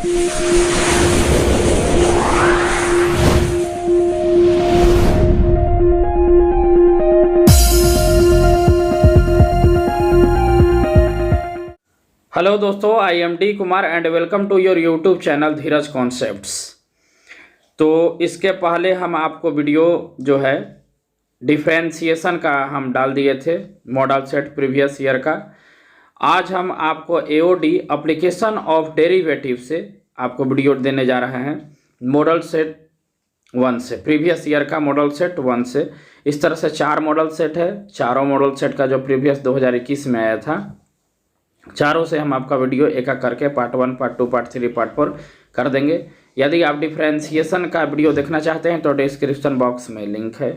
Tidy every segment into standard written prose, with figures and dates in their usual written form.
Hello दोस्तों, I am D Kumar and welcome to your YouTube channel Dheeraj concepts. तो इसके पहले हम आपको वीडियो जो है डिफरेंशिएशन का हम डाल दिए थे, मॉडल सेट प्रीवियस ईयर का। आज हम आपको एओडी एप्लीकेशन ऑफ डेरिवेटिव से आपको वीडियो देने जा रहे हैं, मॉडल सेट 1 से, प्रीवियस ईयर का मॉडल सेट 1 से। इस तरह से 4 मॉडल सेट है। चारों मॉडल सेट का जो प्रीवियस 2021 में आया था, चारों से हम आपका वीडियो एक एक करके पार्ट 1, पार्ट 2, पार्ट 3, पार्ट 4 कर देंगे। यदि आप डिफरेंशिएशन का वीडियो देखना चाहते हैं तो डिस्क्रिप्शन बॉक्स में लिंक है,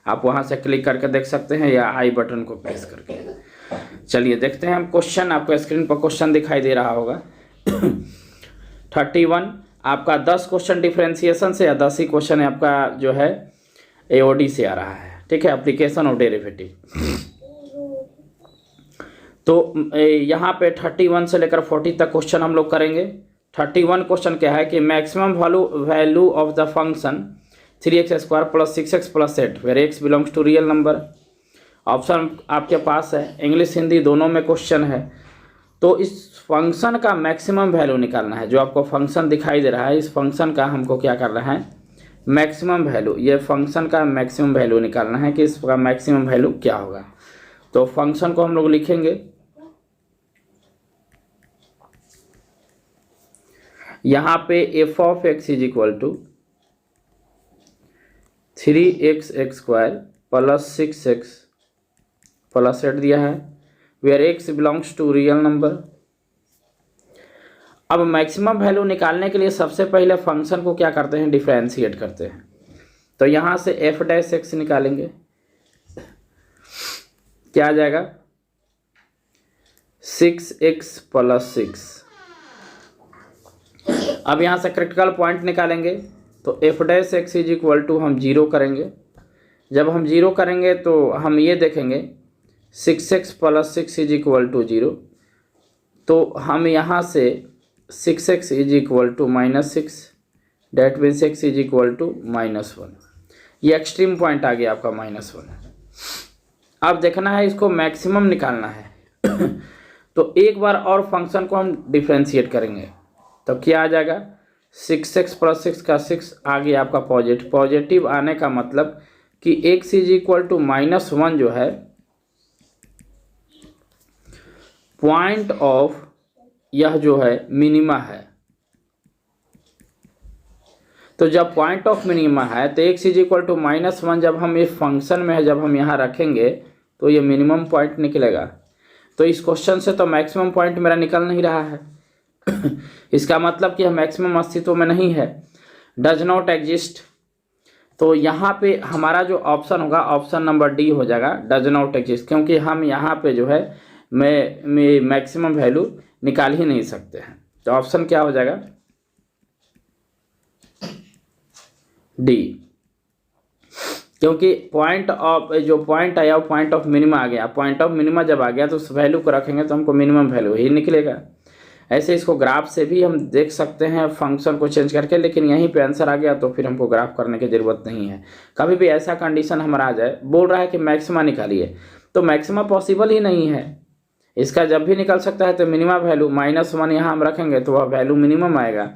आप वहां से क्लिक करके देख सकते हैं या आई बटन को प्रेस करके। चलिए देखते हैं हम क्वेश्चन। आपको स्क्रीन पर क्वेश्चन दिखाई दे रहा होगा 31 आपका 10 क्वेश्चन डिफरेंशिएशन से या 10 ही क्वेश्चन आपका जो है एओडी से आ रहा है। ठीक है, एप्लीकेशन ऑफ डेरिवेटिव। तो यहाँ पे 31 से लेकर 40 तक क्वेश्चन हम लोग करेंगे। 31 क्वेश्चन क्या है कि maximum value of the function 3x² + 6x + 8 where x belongs to real number. Option आपके पास है, इंग्लिश हिंदी दोनों में क्वेश्चन है। तो इस फंक्शन का मैक्सिमम वैल्यू निकालना है। जो आपको फंक्शन दिखाई दे रहा है, इस फंक्शन का हमको क्या करना है, मैक्सिमम वैल्यू, ये फंक्शन का मैक्सिमम वैल्यू निकालना है कि इसका मैक्सिमम वैल्यू क्या होगा। तो फंक्शन को हम लोग लिखेंगे यहाँ पे f(x) = 3x² + 6x + 8 दिया है, where x belongs to real number. अब मैक्सिमम वैल्यू निकालने के लिए सबसे पहले फंक्शन को क्या करते हैं, डिफरेंशिएट करते हैं। तो यहाँ से f' निकालेंगे, क्या आ जाएगा 6x + 6। अब यहाँ से क्रिटिकल पॉइंट निकालेंगे तो f' = हम 0 करेंगे। जब हम 0 करेंगे तो हम ये देखेंगे 6x + 6 = 0। तो हम यहाँ से 6x = -6, डेट मीन्स x = -1। ये एक्सट्रीम पॉइंट आ गया आपका -1। अब देखना है, इसको मैक्सिमम निकालना है तो एक बार और फंक्शन को हम डिफ्रेंशिएट करेंगे। तो क्या आ जाएगा, 6x + 6 का 6 आ गया आपका पॉजिटिव। पॉजिटिव आने का मतलब कि x = -1 जो है पॉइंट ऑफ, यह जो है मिनिमा है। तो जब पॉइंट ऑफ मिनिमा है तो x = -1 जब हम इस फंक्शन में है, जब हम यहाँ रखेंगे तो ये मिनिमम पॉइंट निकलेगा। तो इस क्वेश्चन से तो मैक्सिमम पॉइंट मेरा निकल नहीं रहा है इसका मतलब कि मैक्सिमम अस्तित्व में नहीं है, डज नॉट एग्जिस्ट। तो यहाँ पे हमारा जो ऑप्शन होगा, ऑप्शन नंबर डी हो जाएगा, डज नॉट एग्जिस्ट, क्योंकि हम यहाँ पे जो है मैक्सिमम वैल्यू निकाल ही नहीं सकते हैं। तो ऑप्शन क्या हो जाएगा, डी, क्योंकि पॉइंट ऑफ, जो पॉइंट आया वो पॉइंट ऑफ मिनिमा आ गया। पॉइंट ऑफ मिनिमा जब आ गया तो उस वैल्यू को रखेंगे तो हमको मिनिमम वैल्यू ही निकलेगा। ऐसे इसको ग्राफ से भी हम देख सकते हैं फंक्शन को चेंज करके, लेकिन यहीं पे आंसर आ गया तो फिर हमको ग्राफ करने की ज़रूरत नहीं है। कभी भी ऐसा कंडीशन हमारा आ जाए, बोल रहा है कि मैक्सिमा निकालिए, तो मैक्सिमा पॉसिबल ही नहीं है। इसका जब भी निकल सकता है तो मिनिमम वैल्यू -1 यहाँ हम रखेंगे तो वह वैल्यू मिनिमम आएगा।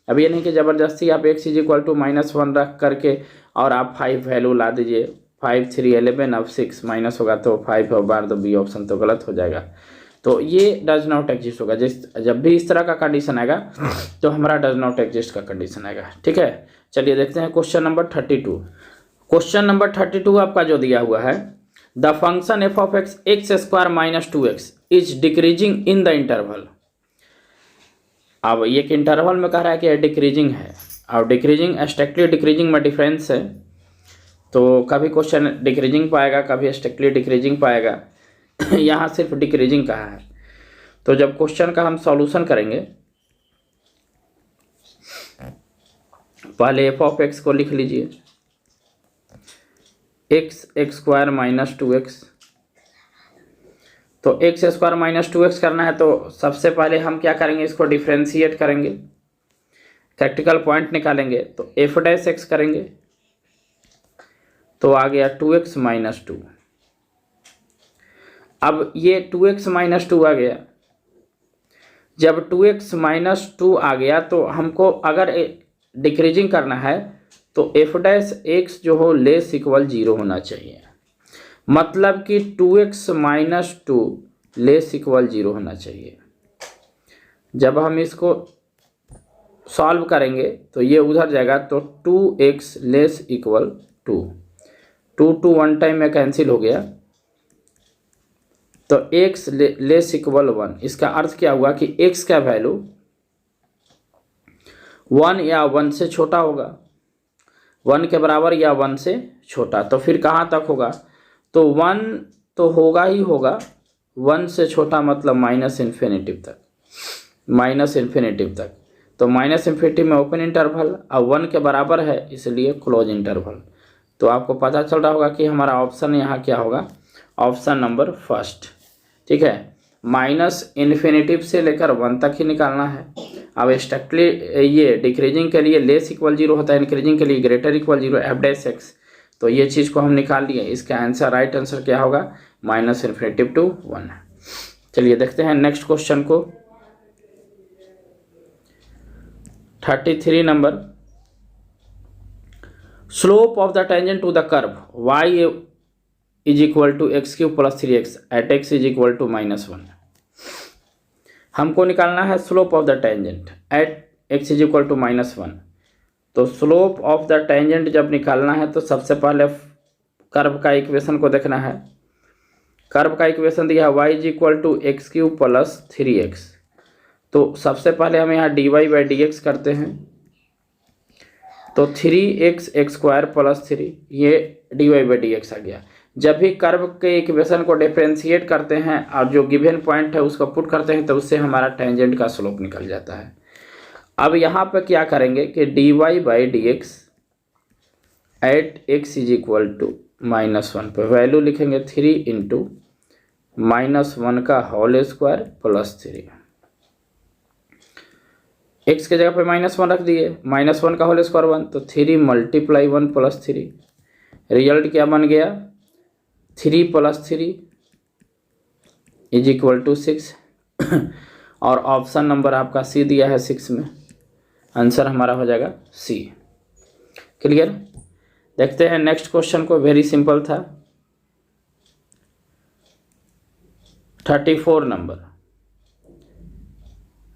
अब ये नहीं कि ज़बरदस्ती आप x = -1 रख करके और आप 5 वैल्यू ला दीजिए, 5 3 11, अब 6 माइनस होगा तो 5 और बार, तो बी ऑप्शन तो गलत हो जाएगा। तो ये डज नॉट एग्जिस्ट होगा। जब भी इस तरह का कंडीशन आएगा तो हमारा डज नॉट एग्जिस्ट का कंडीशन आएगा। ठीक है, चलिए देखते हैं क्वेश्चन नंबर 32। क्वेश्चन नंबर 32 आपका जो दिया हुआ है, the function f(x) x² - 2x is decreasing in the interval. अब ये इंटरवल में कह रहा है कि डिक्रीजिंग है, और डिक्रीजिंग स्ट्रिक्टली डिक्रीजिंग में डिफरेंस है। तो कभी क्वेश्चन डिक्रीजिंग पाएगा, कभी स्ट्रिक्टली डिक्रीजिंग पाएगा यहाँ सिर्फ डिक्रीजिंग कहा है। तो जब क्वेश्चन का हम सॉल्यूशन करेंगे, पहले f(x) को लिख लीजिए, x² - 2x। तो x² - 2x करना है तो सबसे पहले हम क्या करेंगे, इसको डिफ्रेंशिएट करेंगे। प्रैक्टिकल पॉइंट निकालेंगे तो एफ डैश एक्स करेंगे तो आ गया 2x माइनस 2। अब ये 2x माइनस 2 आ गया। जब 2x माइनस 2 आ गया तो हमको अगर डिक्रीजिंग करना है तो एफ डैश एक्स जो हो लेस इक्वल 0 होना चाहिए। मतलब कि 2x माइनस 2 लेस इक्वल 0 होना चाहिए। जब हम इसको सॉल्व करेंगे तो ये उधर जाएगा तो 2x लेस इक्वल 2, 2 1 टाइम में कैंसिल हो गया तो x लेस इक्वल 1। इसका अर्थ क्या हुआ कि x का वैल्यू 1 या 1 से छोटा होगा, 1 के बराबर या 1 से छोटा। तो फिर कहाँ तक होगा? तो 1 तो होगा ही होगा, 1 से छोटा मतलब माइनस इन्फिनिटिव तक, माइनस इन्फिनिटिव तक। तो माइनस इन्फिनिटिव में ओपन इंटरवल और 1 के बराबर है इसलिए क्लोज इंटरवल। तो आपको पता चल रहा होगा कि हमारा ऑप्शन यहाँ क्या होगा, ऑप्शन नंबर फर्स्ट। ठीक है, माइनस इन्फिनिटिव से लेकर 1 तक ही निकालना है। अब स्ट्रिक्टली ये डिक्रीजिंग के लिए लेस इक्वल 0 होता है, इंक्रीजिंग के लिए greater equal 0 F dash x. तो ये चीज़ को हम निकाल लिए। इसका आंसर, राइट आंसर क्या होगा? Minus infinitive to 1। चलिए देखते हैं नेक्स्ट क्वेश्चन को। 33 नंबर, slope of the tangent to the curve y is equal to x cube plus 3x at x is equal to -1। हमको निकालना है slope of the tangent at x is equal to -1। तो slope of the tangent जब निकालना है तो सबसे पहले कर्व का इक्वेशन को देखना है। कर्व का इक्वेशन दिया है y is equal to x cube plus 3x। तो सबसे पहले हम यहाँ dy बाई dx करते हैं तो 3x एक्स स्क्वायर प्लस 3 ये dy बाई dx आ गया। जब भी कर्व के इक्वेशन को डिफरेंशिएट करते हैं और जो गिवन पॉइंट है उसको पुट करते हैं तो उससे हमारा टेंजेंट का स्लोप निकल जाता है। अब यहाँ पर क्या करेंगे कि dy by dx at x is equal to -1 पर वैल्यू लिखेंगे 3 इंटू -1 का होल स्क्वायर प्लस 3। x के जगह पे -1 रख दिए, -1 का होल स्क्वायर 1 तो 3 मल्टीप्लाई 1 प्लस 3। रिजल्ट क्या बन गया? 3 प्लस 3 इज इक्वल टू 6। और ऑप्शन नंबर आपका सी दिया है 6 में, आंसर हमारा हो जाएगा सी। क्लियर? देखते हैं नेक्स्ट क्वेश्चन को, वेरी सिंपल था। 34 नंबर,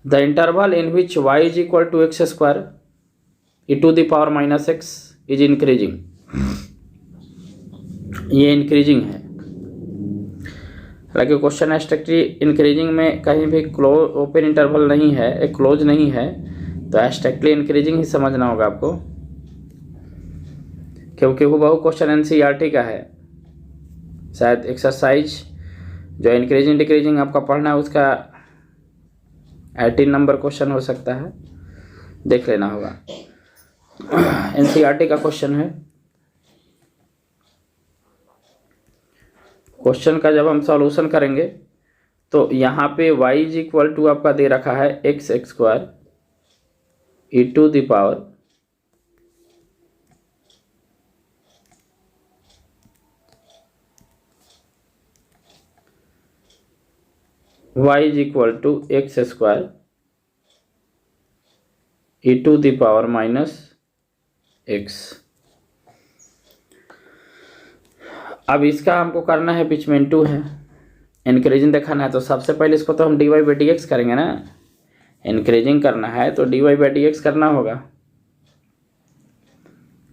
the interval in which y is equal to x square e to the power minus x is increasing. ये इंक्रीजिंग है, हालांकि क्वेश्चन स्ट्रिक्टली इंक्रीजिंग में कहीं भी क्लोज ओपन इंटरवल नहीं है, एक क्लोज नहीं है, तो स्ट्रिक्टली इंक्रीजिंग ही समझना होगा आपको, क्योंकि वो बहु क्वेश्चन एनसीईआरटी का है। शायद एक्सरसाइज जो इंक्रीजिंग डिक्रीजिंग आपका पढ़ना है उसका 18 नंबर क्वेश्चन हो सकता है, देख लेना होगा। एनसीईआरटी का क्वेश्चन है। क्वेश्चन का जब हम सॉल्यूशन करेंगे तो यहाँ पे y इज इक्वल टू आपका दे रखा है x square e to the power y is equal to x square e to the power minus x. अब इसका हमको करना है, बीच में इनटू है, इंक्रीजिंग दिखाना है, तो सबसे पहले इसको तो हम dy बाई dx करेंगे ना। इंक्रीजिंग करना है तो dy बाई dx करना होगा।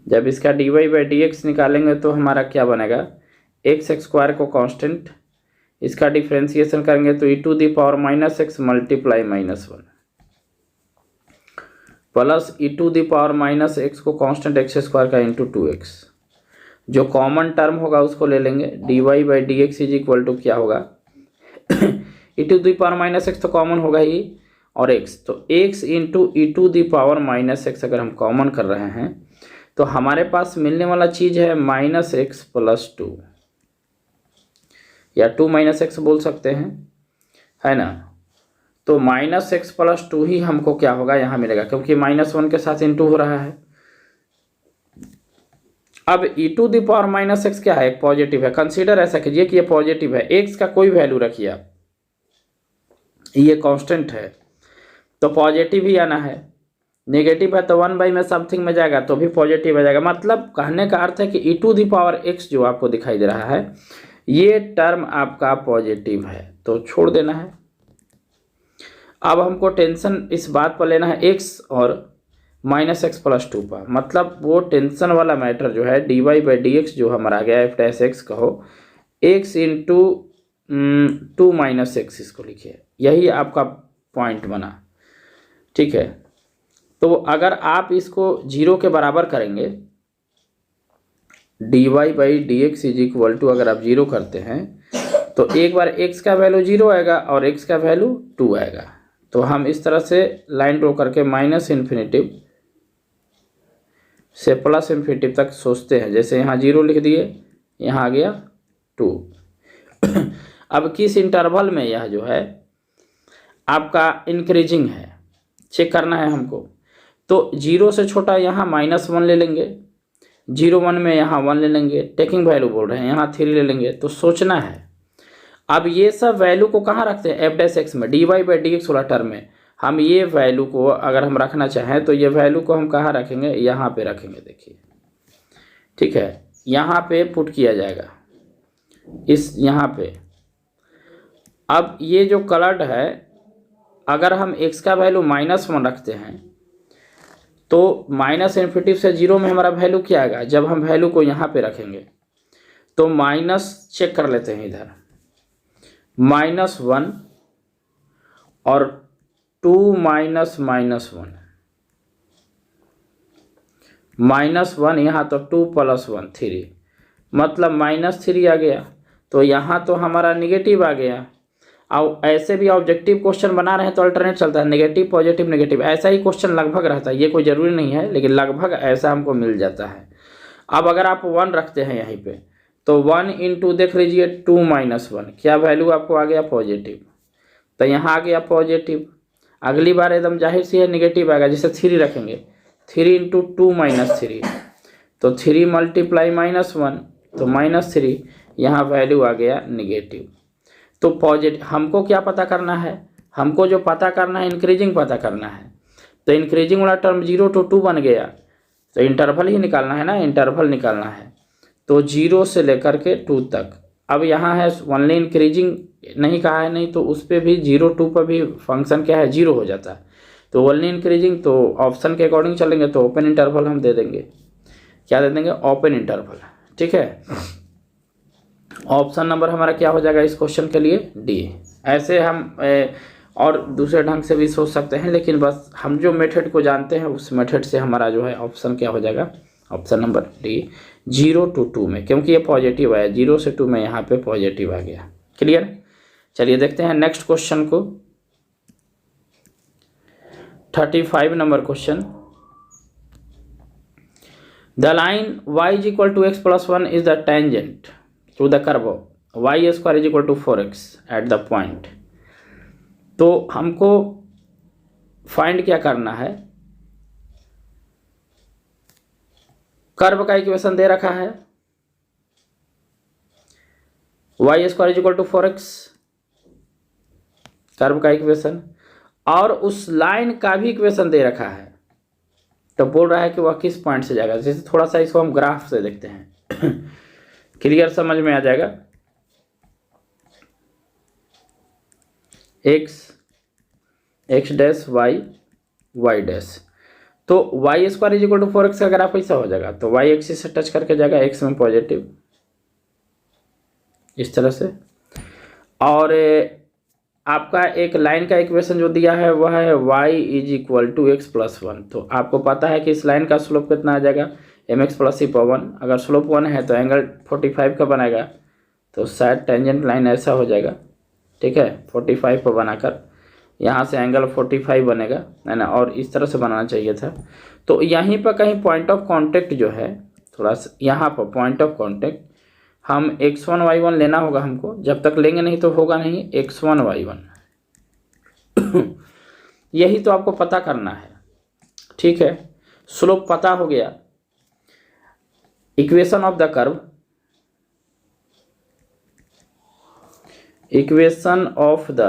जब इसका dy बाई dx निकालेंगे तो हमारा क्या बनेगा, एक्स स्क्वायर को कांस्टेंट, इसका डिफ्रेंसिएशन करेंगे तो e to the power minus x multiply -1 plus e to the power minus x को कांस्टेंट एक्स स्क्वायर का इंटू 2x। जो कॉमन टर्म होगा उसको ले लेंगे, dy by dx is equal to क्या होगा, e to the power minus x तो कॉमन होगा ही, और x तो x into e to the power minus x अगर हम कॉमन कर रहे हैं तो हमारे पास मिलने वाला चीज़ है -x प्लस 2 या 2 - x बोल सकते हैं, है ना। तो -x+2 ही हमको क्या होगा यहाँ मिलेगा, क्योंकि -1 के साथ इंटू हो रहा है। अब e⁻⁻x क्या है, एक पॉजिटिव है। कंसीडर ऐसा कीजिए कि ये पॉजिटिव है, x का कोई वैल्यू रखिए आप, ये कांस्टेंट है तो पॉजिटिव ही आना है। नेगेटिव है तो 1 में समथिंग में जाएगा तो भी पॉजिटिव आ जाएगा। मतलब कहने का अर्थ है कि e⁻x जो आपको दिखाई दे रहा है ये टर्म आपका पॉजिटिव है, तो छोड़ देना है। अब हमको टेंशन इस बात पर लेना है x और -x+2 पर, मतलब वो टेंशन वाला मैटर जो है dy/dx जो हमारा आ गया f' कहो x इंटू 2 - x इसको लिखिए, यही आपका पॉइंट बना। ठीक है, तो अगर आप इसको 0 के बराबर करेंगे dy/dx = अगर आप 0 करते हैं तो एक बार x का वैल्यू 0 आएगा और x का वैल्यू 2 आएगा। तो हम इस तरह से लाइन ड्रॉ करके -∞ से +∞ तक सोचते हैं। जैसे यहाँ 0 लिख दिए, यहाँ आ गया 2। अब किस इंटरवल में यह जो है आपका इंक्रीजिंग है चेक करना है हमको। तो 0 से छोटा यहाँ -1 ले लेंगे, 0 1 में यहाँ 1 ले लेंगे, टेकिंग वैल्यू बोल रहे हैं, यहाँ 3 ले लेंगे। तो सोचना है अब ये सब वैल्यू को कहाँ रखते हैं, f' में dy/dx वाला टर्म में। हम ये वैल्यू को अगर हम रखना चाहें तो ये वैल्यू को हम कहाँ रखेंगे, यहाँ पे रखेंगे। देखिए ठीक है, यहाँ पे पुट किया जाएगा इस यहाँ पे। अब ये जो कलर्ड है अगर हम x का वैल्यू -1 रखते हैं तो -∞ से 0 में हमारा वैल्यू क्या आएगा। जब हम वैल्यू को यहाँ पे रखेंगे तो माइनस चेक कर लेते हैं, इधर -1 और 2 -1 -1 यहाँ तो 2 + 1 3, मतलब -3 आ गया। तो यहाँ तो हमारा निगेटिव आ गया। और ऐसे भी ऑब्जेक्टिव क्वेश्चन बना रहे हैं तो अल्टरनेट चलता है, नेगेटिव पॉजिटिव नेगेटिव, ऐसा ही क्वेश्चन लगभग रहता है। ये कोई ज़रूरी नहीं है लेकिन लगभग ऐसा हमको मिल जाता है। अब अगर आप 1 रखते हैं यहीं पे तो 1 इंटू देख लीजिए 2 - 1, क्या वैल्यू आपको आ गया पॉजिटिव, तो यहाँ आ गया पॉजिटिव। अगली बार एकदम जाहिर सी है निगेटिव आएगा, जैसे 3 रखेंगे, 3 इंटू 2 - 3 तो 3 × -1 तो -3, यहाँ वैल्यू आ गया निगेटिव। तो पॉजिटिव हमको क्या पता करना है, हमको जो पता करना है इंक्रीजिंग पता करना है। तो इंक्रीजिंग वाला टर्म 0 to 2 बन गया, तो इंटरवल ही निकालना है ना, इंटरवल निकालना है। तो 0 से लेकर के 2 तक। अब यहाँ है ओनली इंक्रीजिंग नहीं कहा है, नहीं तो उस पर भी 0 2 पर भी फंक्शन क्या है 0 हो जाता है। तो ओनली इंक्रीजिंग तो ऑप्शन के अकॉर्डिंग चलेंगे तो ओपन इंटरवल हम दे देंगे, क्या दे देंगे, ओपन इंटरवल। ठीक है, ऑप्शन नंबर हमारा क्या हो जाएगा इस क्वेश्चन के लिए, डी। ऐसे हम और दूसरे ढंग से भी सोच सकते हैं, लेकिन बस हम जो मेथड को जानते हैं उस मेथड से हमारा जो है ऑप्शन क्या हो जाएगा, ऑप्शन नंबर डी 0 to 2 में, क्योंकि ये पॉजिटिव आया 0 से 2 में, यहाँ पे पॉजिटिव आ गया। क्लियर, चलिए देखते हैं नेक्स्ट क्वेश्चन को। 35 number question. The line y = x+1 is the tangent to the curve y² = 4x at the point. तो हमको फाइंड क्या करना है, कर्व का इक्वेशन दे रखा है y² = 4x, कर्व का इक्वेशन, और उस लाइन का भी इक्वेशन दे रखा है। तो बोल रहा है कि वह किस पॉइंट से जाएगा। जैसे थोड़ा सा इसको हम ग्राफ से देखते हैं क्लियर समझ में आ जाएगा। x डैश y डैश, तो y² = 4x का ग्राफ ऐसा हो जाएगा, तो y एक्सिस से टच करके जाएगा, x में पॉजिटिव इस तरह से। और आपका एक लाइन का इक्वेशन जो दिया है वह है y = x+1। तो आपको पता है कि इस लाइन का स्लोप कितना आ जाएगा, mx + e/1। अगर स्लोप 1 है तो एंगल 45 का बनाएगा, तो शायद टेंजेंट लाइन ऐसा हो जाएगा। ठीक है, 45 पर बनाकर यहाँ से एंगल 45 बनेगा, है ना, और इस तरह से बनाना चाहिए था। तो यहीं पर कहीं पॉइंट ऑफ कांटेक्ट जो है, थोड़ा सा यहाँ पर पॉइंट ऑफ कांटेक्ट हम x1 y1 लेना होगा हमको, जब तक लेंगे नहीं तो होगा नहीं। x1 y1 यही तो आपको पता करना है, ठीक है। स्लोप पता हो गया, equation of the curve, equation of the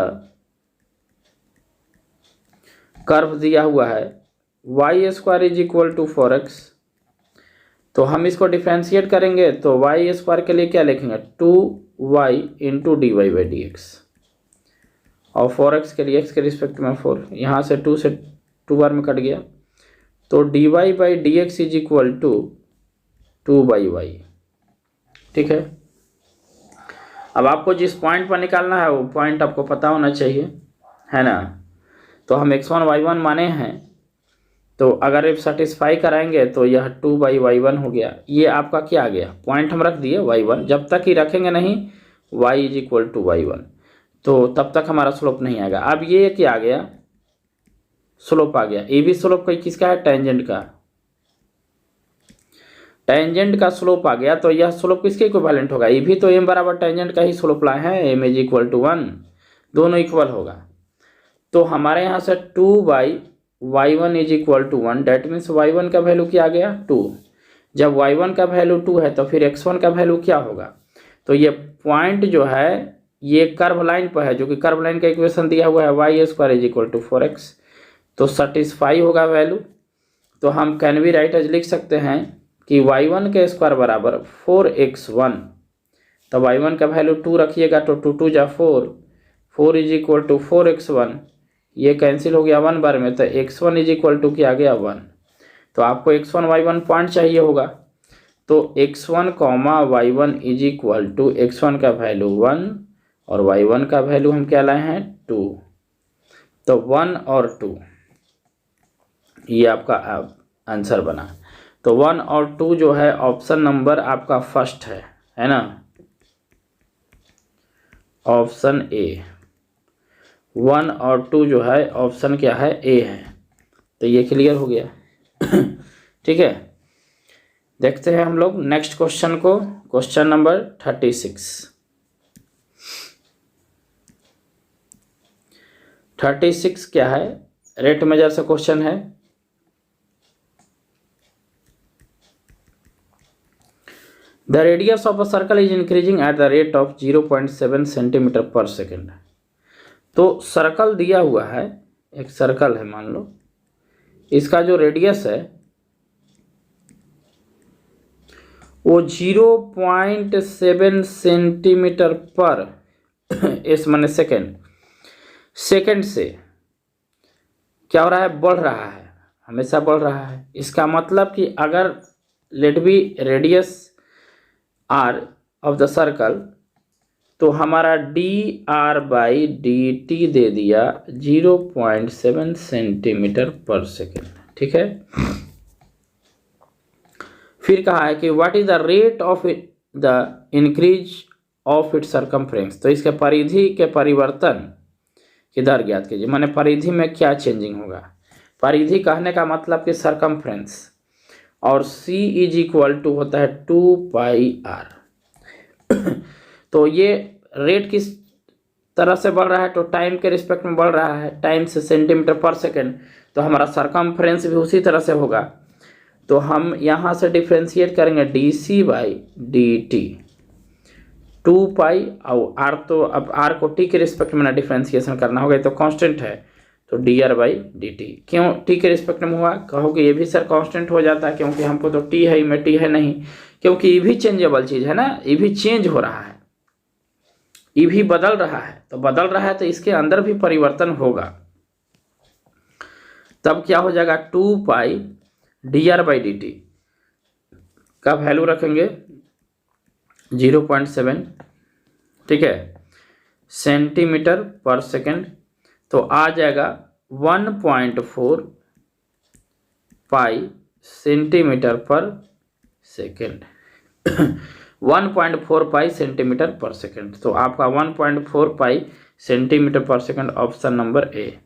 curve दिया हुआ है y square is equal to 4x, तो हम इसको डिफ्रेंशिएट करेंगे तो वाई स्क्वायर के लिए क्या लिखेंगे 2y into d y by d x, और 4x के लिए x के रिस्पेक्ट में 4, यहाँ से 2 से 2 बार में कट गया, तो d y by d x is equal to 2/y, ठीक है। अब आपको जिस पॉइंट पर निकालना है वो पॉइंट आपको पता होना चाहिए, है ना। तो हम x1 y1 माने हैं, तो अगर आप सेटिस्फाई कराएंगे तो यह 2/y1 हो गया। ये आपका क्या आ गया, पॉइंट हम रख दिए y1, जब तक ही रखेंगे नहीं y is equal to y1, तो तब तक हमारा स्लोप नहीं आएगा। अब ये क्या आ गया, स्लोप आ गया। ये भी स्लोप किसका है, टेंजेंट का, टेंजेंट का स्लोप आ गया, तो यह स्लोप किसके इक्विवेलेंट होगा, ये भी तो m बराबर टेंजेंट का ही स्लोप लाए हैं, m इज इक्वल टू 1, दोनों इक्वल होगा। तो हमारे यहाँ से 2/y1 is equal to 1, that means y1 का वैल्यू क्या आ गया 2। जब y1 का वैल्यू 2 है तो फिर x1 का वैल्यू क्या होगा, तो ये पॉइंट जो है ये कर्व लाइन पर है, जो कि कर्व लाइन का इक्वेशन दिया हुआ है y square is equal to 4x, तो सेटिस्फाई होगा वैल्यू। तो हम कैन बी राइट एज लिख सकते हैं कि y1 के स्क्वायर बराबर 4x1, तो y1 का वैल्यू 2 रखिएगा तो 2 2 जा 4, 4 इज इक्वल टू 4x1, ये कैंसिल हो गया 1 बार में, तो x1 इज इक्वल टू क्या आ गया 1। तो आपको x1 y1 पॉइंट चाहिए होगा, तो x1 y1 is equal to x1 का वैल्यू 1 और y1 का वैल्यू हम क्या लाए हैं 2, तो 1 और 2 ये आपका आंसर बना। तो 1 और 2 जो है ऑप्शन नंबर आपका फर्स्ट है ना, ऑप्शन ए। 1 और 2 जो है ऑप्शन क्या है ए है, तो ये क्लियर हो गया। ठीक है, देखते हैं हम लोग नेक्स्ट क्वेश्चन को, क्वेश्चन नंबर 36। 36 क्या है, रेट मेजर से क्वेश्चन है। The radius of a circle is increasing at the rate of 0.7 centimetre पर सेकेंड। तो सर्कल दिया हुआ है, एक सर्कल है मान लो, इसका जो रेडियस है वो 0.7 सेंटीमीटर पर इस माने सेकेंड से क्या हो रहा है, बढ़ रहा है, हमेशा बढ़ रहा है। इसका मतलब कि अगर let be radius r of the circle, तो हमारा dr/dt दे दिया 0.7 सेंटीमीटर पर सेकेंड, ठीक है। फिर कहा है कि what is the rate of the increase of its circumference, तो इसके परिधि के परिवर्तन की दर ज्ञात कीजिए। माने परिधि में क्या चेंजिंग होगा, परिधि कहने का मतलब कि सरकमफ्रेंस, और c इज इक्वल टू होता है 2πr। तो ये रेट किस तरह से बढ़ रहा है, तो टाइम के रिस्पेक्ट में बढ़ रहा है, टाइम से सेंटीमीटर पर सेकेंड, तो हमारा सरकमफ्रेंस भी उसी तरह से होगा। तो हम यहाँ से डिफ्रेंशिएट करेंगे dc/dt 2π, और r तो अब r को t के रिस्पेक्ट में ना डिफ्रेंशिएशन करना होगा, तो कांस्टेंट है, तो dr/dt। क्यों t के रिस्पेक्ट में हुआ, कहोगे ये भी सर कांस्टेंट हो जाता है, क्योंकि हमको तो t है, में t है नहीं, क्योंकि ये भी चेंजेबल चीज़ है ना, ये भी चेंज हो रहा है, ये भी बदल रहा है, तो बदल रहा है तो इसके अंदर भी परिवर्तन होगा। तब क्या हो जाएगा 2π dr/dt का वैल्यू रखेंगे 0.7, ठीक है, सेंटीमीटर पर सेकेंड, तो आ जाएगा 1.4 पाई सेंटीमीटर पर सेकेंड। 1.4 पाई सेंटीमीटर पर सेकेंड, तो आपका 1.4 पाई सेंटीमीटर पर second option number A,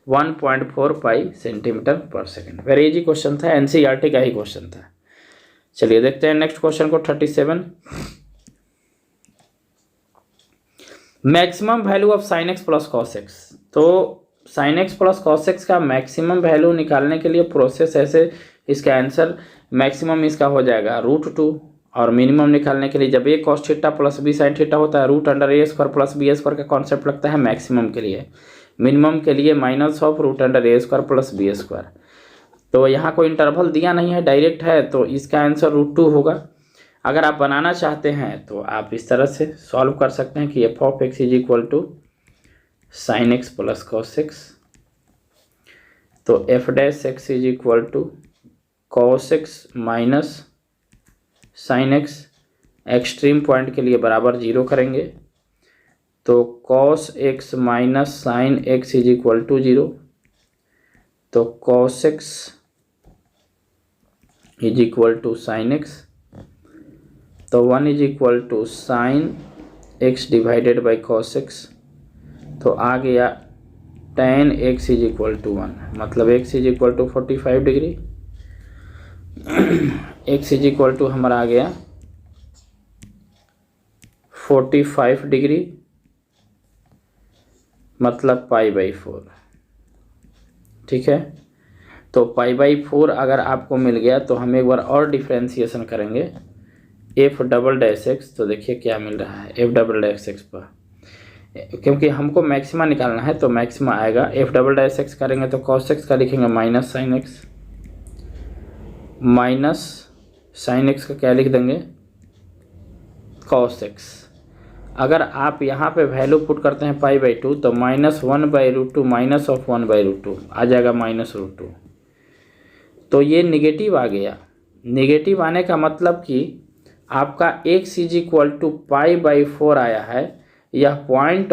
1.4 pi centimetre पर सेकेंड। वेरी इजी क्वेश्चन था, एनसीईआरटी का ही क्वेश्चन था। चलिए देखते हैं नेक्स्ट क्वेश्चन को 37। Maximum value of sin x plus cos x, तो sine x plus cos x का मैक्सिमम वैल्यू निकालने के लिए प्रोसेस ऐसे, इसका आंसर मैक्सिमम इसका हो जाएगा √2, और मिनिमम निकालने के लिए जब a cos theta plus b sine theta होता है √A² प्लस B² का कॉन्सेप्ट लगता है मैक्सिमम के लिए, मिनिमम के लिए -√A² प्लस B²। तो यहाँ कोई इंटरवल दिया नहीं है, डायरेक्ट है, तो इसका आंसर √2 होगा। अगर आप बनाना चाहते हैं तो आप इस तरह से सॉल्व कर सकते हैं कि f(x) = sin x plus cos x, तो f'(x) = cos x minus sin x, extreme point के लिए बराबर 0 करेंगे, तो cos x minus sin x = 0, तो cos x = sin x, तो 1 = sin x divided by cos x, तो आ गया tan x = 1, मतलब x = 45 डिग्री, x = हमारा आ गया 45 डिग्री, मतलब π/4। ठीक है, तो π/4 अगर आपको मिल गया तो हम एक बार और डिफ्रेंसिएशन करेंगे f'(x), तो देखिए क्या मिल रहा है f'(x) पर, क्योंकि हमको मैक्सिमा निकालना है तो मैक्सिमा आएगा f'(x) करेंगे तो cos x का लिखेंगे minus sin x, minus sin x का क्या लिख देंगे cos x। अगर आप यहाँ पे वैल्यू पुट करते हैं π/2 तो -1/√2 माइनस ऑफ 1/√2 आ जाएगा -√2, तो ये निगेटिव आ गया। निगेटिव आने का मतलब कि आपका x = π/4 आया है, यह पॉइंट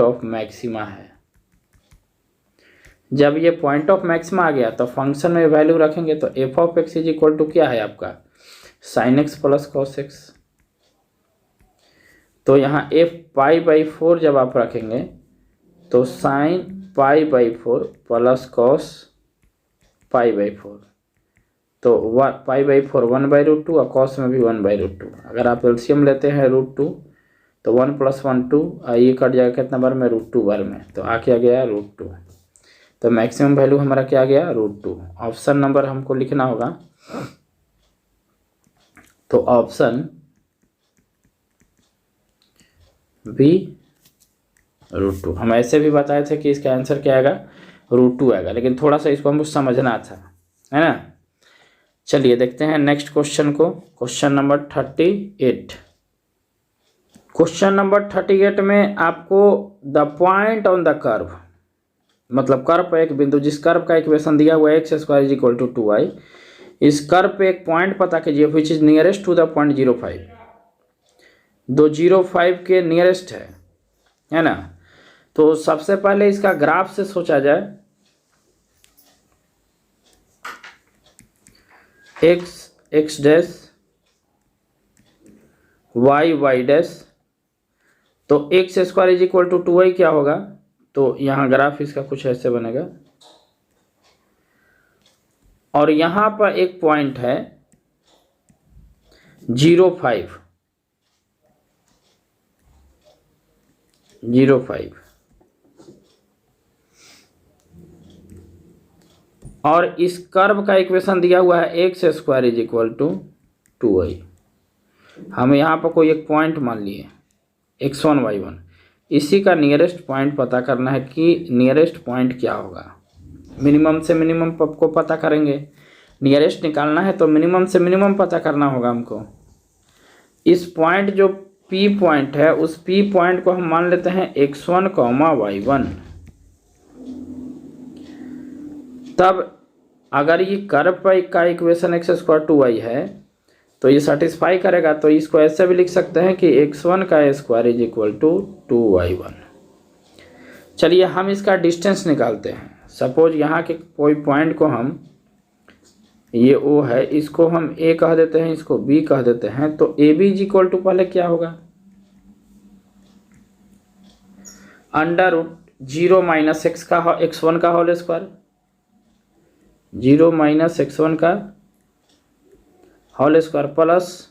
ऑफ मैक्सिमा है। जब ये पॉइंट ऑफ मैक्सिमा आ गया तो फंक्शन में वैल्यू रखेंगे, तो f(x) = क्या है आपका sin x plus cos x, तो यहाँ f π/4 जब आप रखेंगे तो sin π/4 प्लस cos π/4, तो π/4 1/√2 और cos में भी 1/√2। अगर आप एलसीएम लेते हैं √2 तो 1 + 1 2, ये कट जाएगा कितना बार में √2 बार में, तो आ क्या गया √2, तो मैक्सिमम वैल्यू हमारा क्या गया √2। ऑप्शन नंबर हमको लिखना होगा, तो ऑप्शन बी √2। हम ऐसे भी बताए थे कि इसका आंसर क्या आएगा √2 आएगा, लेकिन थोड़ा सा इसको हमको समझना था, है ना। चलिए देखते हैं नेक्स्ट क्वेश्चन को, क्वेश्चन नंबर 38। क्वेश्चन नंबर 38 में आपको the point on the curve, मतलब कर्व पर एक बिंदु, जिस कर्व का इक्वेशन दिया हुआ है x² = 2y, इस कर्व पे एक पॉइंट पता कीजिए which is nearest to the point 0,5, 205 के नियरेस्ट है ना। तो सबसे पहले इसका ग्राफ से सोचा जाए, x डैश y डैश, तो x² = 2y क्या होगा, तो यहाँ ग्राफ इसका कुछ ऐसे बनेगा, और यहाँ पर एक पॉइंट है 0,5, और इस कर्व का इक्वेशन दिया हुआ है x² = 2y। हम यहाँ पर कोई एक पॉइंट मान लिए x1 y1, इसी का नियरेस्ट पॉइंट पता करना है कि नियरेस्ट पॉइंट क्या होगा। मिनिमम से मिनिमम को पता करेंगे, नियरेस्ट निकालना है तो मिनिमम से मिनिमम पता करना होगा हमको। इस पॉइंट जो P पॉइंट है, उस P पॉइंट को हम मान लेते हैं x1, y1। तब अगर ये कर्व का इक्वेशन x² 2y है तो ये सेटिस्फाई करेगा, तो इसको ऐसे भी लिख सकते हैं कि x1 का स्क्वायर = 2y1। चलिए हम इसका डिस्टेंस निकालते हैं। सपोज यहाँ के कोई पॉइंट को हम, ये O है, इसको हम A कह देते हैं, इसको B कह देते हैं, तो AB = पहले क्या होगा √0 - x1 का होल स्क्वायर, 0 - x1 का होल स्क्वायर प्लस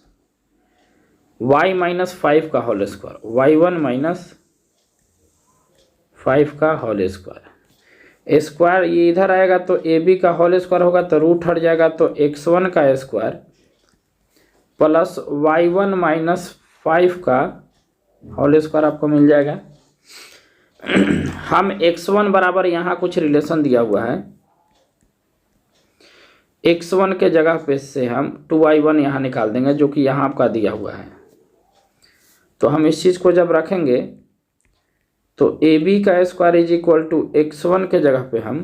y - 5 का होल स्क्वायर, y1 - 5 का होल स्क्वायर। स्क्वायर ये इधर आएगा तो ए बी का होल स्क्वायर होगा तो रूट हट जाएगा तो x1 का स्क्वायर प्लस y1 माइनस 5 का होल स्क्वायर आपको मिल जाएगा। हम x1 बराबर यहाँ कुछ रिलेशन दिया हुआ है, x1 के जगह पे से हम 2y1 यहाँ निकाल देंगे जो कि यहाँ आपका दिया हुआ है। तो हम इस चीज़ को जब रखेंगे तो ए बी का square is equal to x1 के जगह पे हम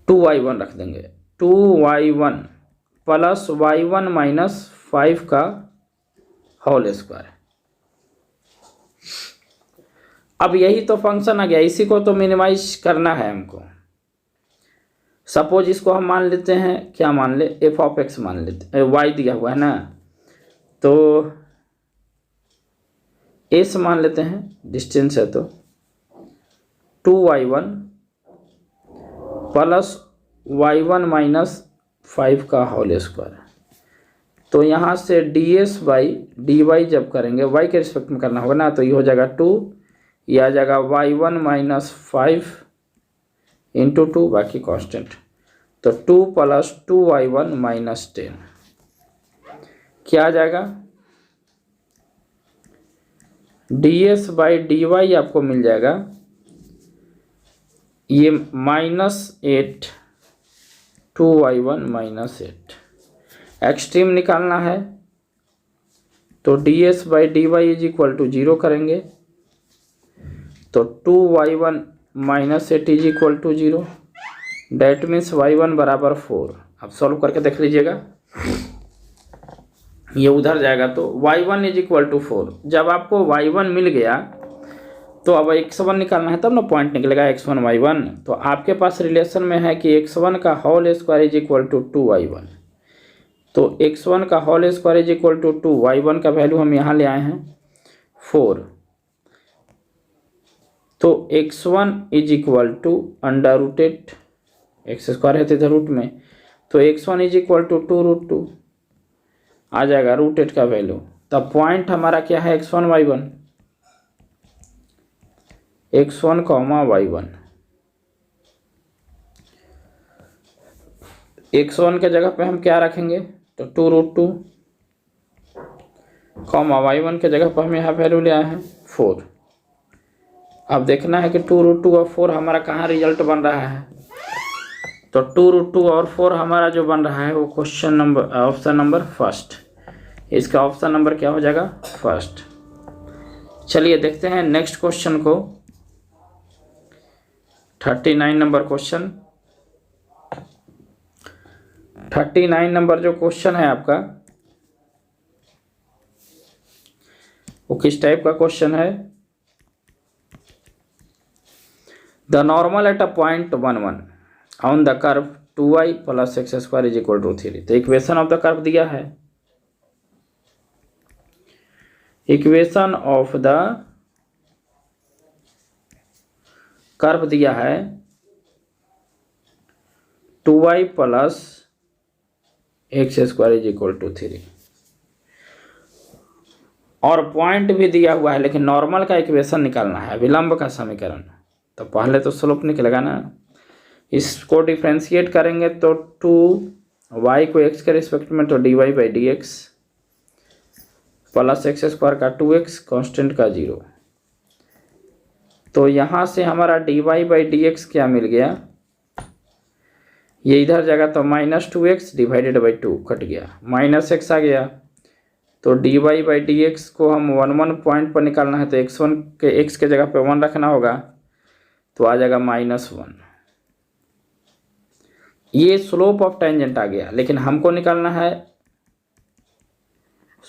2y1 रख देंगे, 2y1 प्लस y1 माइनस 5 का होल स्क्वायर। अब यही तो फंक्शन आ गया, इसी को तो मिनिमाइज करना है हमको। सपोज इसको हम मान लेते हैं, क्या मान ले, एफ ऑफ एक्स मान लेते, वाई दिया हुआ है ना, तो एस मान लेते हैं, डिस्टेंस है तो 2y1 प्लस y1 माइनस 5 का होल स्क्वायर। तो यहाँ से ds बाई dy जब करेंगे y के रिस्पेक्ट में करना होगा ना, तो ये हो जाएगा 2, ये आ जाएगा y1 माइनस 5 इंटू 2, बाकी कांस्टेंट, तो 2 प्लस 2y1 माइनस 10 क्या आ जाएगा, ds बाई dy आपको मिल जाएगा ये -8 2y1 -8। एक्सट्रीम निकालना है तो ds by dy is equal to 0 करेंगे तो 2y1 -8 is equal to 0, that means y1 बराबर 4। अब सॉल्व करके देख लीजिएगा, ये उधर जाएगा तो y1 इज इक्वल टू 4। जब आपको y1 मिल गया तो अब x1 निकालना है, तब ना पॉइंट निकलेगा x1 y1। तो आपके पास रिलेशन में है कि x1 का whole square is equal to 2y1, तो x1 का whole square is equal to 2y1 का वैल्यू हम यहाँ ले आए हैं 4, तो x1 is equal to under rooted x square है तो इधर रूट में, तो x1 इज इक्वल टू 2√2 आ जाएगा रूटेड का वैल्यू। तब पॉइंट हमारा क्या है, x1 y1, x1 y1। x1 के जगह पे हम क्या रखेंगे तो 2√2, y1 के जगह पर हम यहाँ वैल्यू ले आए हैं 4। अब देखना है कि 2√2 और 4 हमारा कहाँ रिजल्ट बन रहा है, तो 2√2 और 4 हमारा जो बन रहा है वो question number option number first, इसका ऑप्शन नंबर क्या हो जाएगा, फर्स्ट। चलिए देखते हैं नेक्स्ट क्वेश्चन को, 39 नंबर क्वेश्चन। 39 नंबर जो क्वेश्चन है आपका वो किस टाइप का क्वेश्चन है, the normal at a point 1 1 on the curve 2y plus x square is equal to 3। तो इक्वेशन ऑफ द कर्व दिया है, इक्वेशन ऑफ द कर्व दिया है 2y plus x square is equal to 3, और point भी दिया हुआ है, लेकिन नॉर्मल का इक्वेशन निकालना है, विलंब का समीकरण। तो पहले तो स्लोप निकलेगा ना, इसको डिफ्रेंशिएट करेंगे तो 2y को x के रिस्पेक्ट में तो dy by d x plus x square का 2x कांस्टेंट का 0। तो यहाँ से हमारा dy बाई डी एक्स क्या मिल गया, ये इधर जाएगा तो -2x डिवाइडेड बाई 2 कट गया, -x आ गया, तो dy बाई डी एक्स को हम 1 1 पॉइंट पर निकालना है तो x के जगह पे 1 रखना होगा, तो आ जाएगा -1। ये स्लोप ऑफ टेंजेंट आ गया, लेकिन हमको निकालना है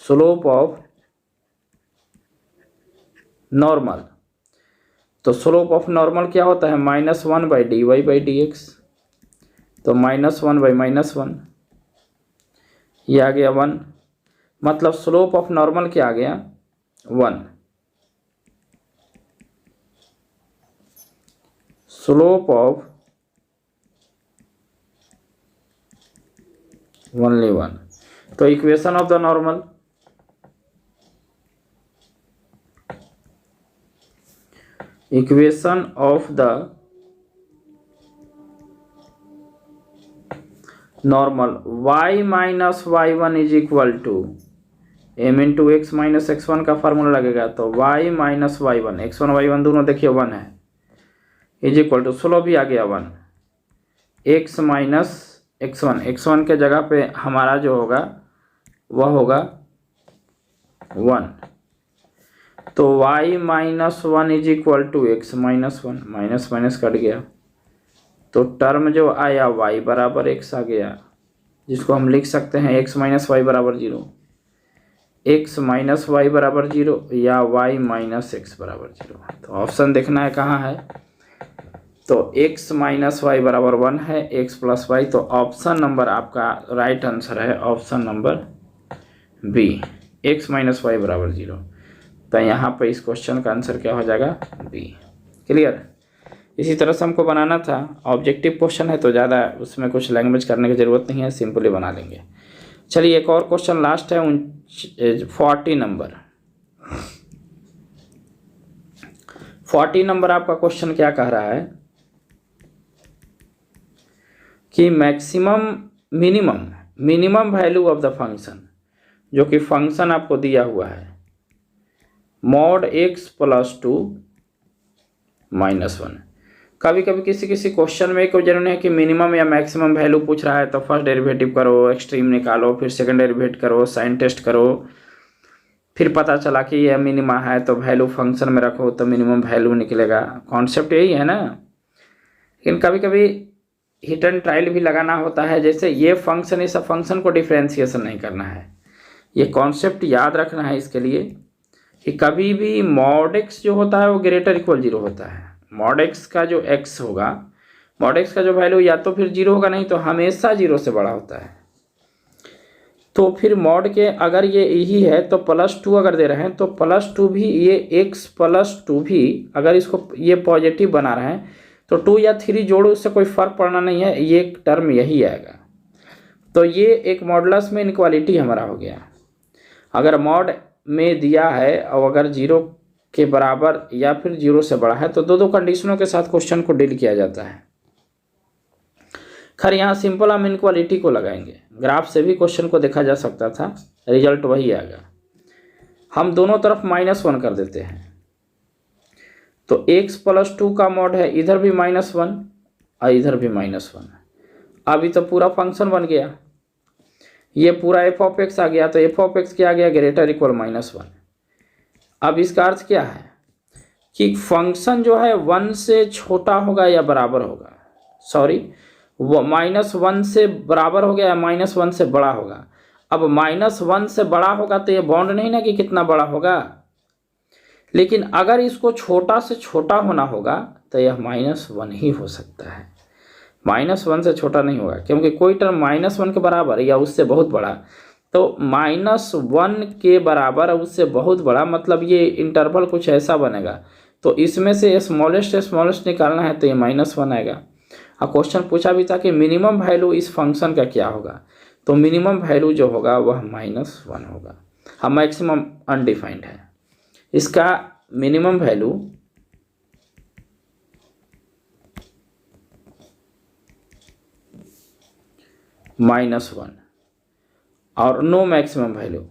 स्लोप ऑफ नॉर्मल। तो स्लोप ऑफ नॉर्मल क्या होता है, -1 by dy by d x, तो -1 बाई -1, ये आ गया 1, मतलब स्लोप ऑफ नॉर्मल क्या आ गया 1। स्लोप ऑफ ओनली 1, तो equation of the normal equation of the normal y minus y one is equal to m into x minus x one का formula लगेगा। तो y minus y one, x one y one दोनों देखिए 1 है, is equal to 16 भी आ गया 1, x minus x one के जगह पे हमारा जो होगा वह होगा 1। तो y minus one is equal to x minus one, minus minus cut गया, तो टर्म जो आया y बराबर x आ गया, जिसको हम लिख सकते हैं x माइनस वाई बराबर 0, x माइनस वाई बराबर 0 या y माइनस एक्स बराबर 0। तो ऑप्शन देखना है कहाँ है, तो x माइनस वाई बराबर 1 है, x प्लस वाई, तो ऑप्शन नंबर आपका राइट आंसर है option number B, x minus y बराबर 0। तो यहाँ पे इस क्वेश्चन का आंसर क्या हो जाएगा, बी। क्लियर। इसी तरह से हमको बनाना था, ऑब्जेक्टिव क्वेश्चन है तो ज़्यादा उसमें कुछ लैंग्वेज करने की ज़रूरत नहीं है, सिंपली बना लेंगे। चलिए एक और क्वेश्चन लास्ट है 40 नंबर। 40 नंबर आपका क्वेश्चन क्या कह रहा है कि maximum minimum value of the function, जो कि फंक्शन आपको दिया हुआ है मॉड x प्लस 2 माइनस 1। कभी कभी किसी क्वेश्चन में कोई जरूरी है कि मिनिमम या मैक्सिमम वैल्यू पूछ रहा है तो फर्स्ट डेरिवेटिव करो, एक्सट्रीम निकालो, फिर सेकंड डेरिवेटिव करो, साइन टेस्ट करो, फिर पता चला कि यह मिनिमा है तो वैल्यू फंक्शन में रखो तो मिनिमम वैल्यू निकलेगा। कॉन्सेप्ट यही है ना। लेकिन कभी कभी हिट एंड ट्रायल भी लगाना होता है, जैसे ये फंक्शन इस फंक्शन को डिफ्रेंशिएशन नहीं करना है। ये कॉन्सेप्ट याद रखना है इसके लिए कि कभी भी मॉड एक्स जो होता है वो ग्रेटर इक्वल 0 होता है। मॉड एक्स का जो एक्स होगा, मॉड एक्स का जो वैल्यू या तो फिर 0 होगा, नहीं तो हमेशा 0 से बड़ा होता है। तो फिर मॉड के अगर ये यही है तो +2 अगर दे रहे हैं तो +2 भी, ये x +2 भी अगर इसको ये पॉजिटिव बना रहे हैं तो 2 या 3 जोड़ो, उससे कोई फर्क पड़ना नहीं है, ये एक टर्म यही आएगा। तो ये एक मॉडुलस में इनक्वालिटी हमारा हो गया। अगर मॉड में दिया है और अगर 0 के बराबर या फिर 0 से बड़ा है तो दो कंडीशनों के साथ क्वेश्चन को डील किया जाता है। खैर यहाँ सिंपल हम इनक्वालिटी को लगाएंगे, ग्राफ से भी क्वेश्चन को देखा जा सकता था, रिजल्ट वही आएगा। हम दोनों तरफ -1 कर देते हैं, तो x + 2 का मॉड है, इधर भी -1 और इधर भी -1। अभी तो पूरा फंक्शन बन गया, ये पूरा f(x) आ गया, तो f(x) क्या आ गया, ग्रेटर इक्वल -1। अब इसका अर्थ क्या है कि फंक्शन जो है 1 से छोटा होगा या बराबर होगा, सॉरी -1 से बराबर हो गया या -1 से बड़ा होगा। अब -1 से बड़ा होगा तो ये बॉन्ड नहीं ना कि कितना बड़ा होगा, लेकिन अगर इसको छोटा से छोटा होना होगा तो यह -1 ही हो सकता है। -1 से छोटा नहीं होगा, क्योंकि कोई टर्म -1 के बराबर या उससे बहुत बड़ा, तो -1 के बराबर उससे बहुत बड़ा, मतलब ये इंटरवल कुछ ऐसा बनेगा। तो इसमें से स्मॉलेस्ट निकालना है तो ये -1 आएगा। अब क्वेश्चन पूछा भी था कि मिनिमम वैल्यू इस फंक्शन का क्या होगा, तो मिनिमम वैल्यू जो होगा वह -1 होगा। हम मैक्सिमम अनडिफाइंड है, इसका मिनिमम वैल्यू -1 और no maximum value.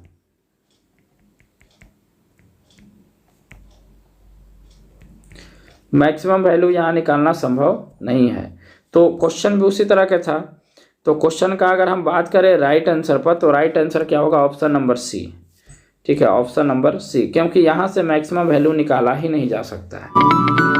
Maximum value यहाँ निकालना संभव नहीं है। तो क्वेश्चन भी उसी तरह का था। तो क्वेश्चन का अगर हम बात करें राइट आंसर पर, तो राइट आंसर क्या होगा, ऑप्शन नंबर सी। ठीक है, ऑप्शन नंबर सी, क्योंकि यहाँ से मैक्सिमम वैल्यू निकाला ही नहीं जा सकता है।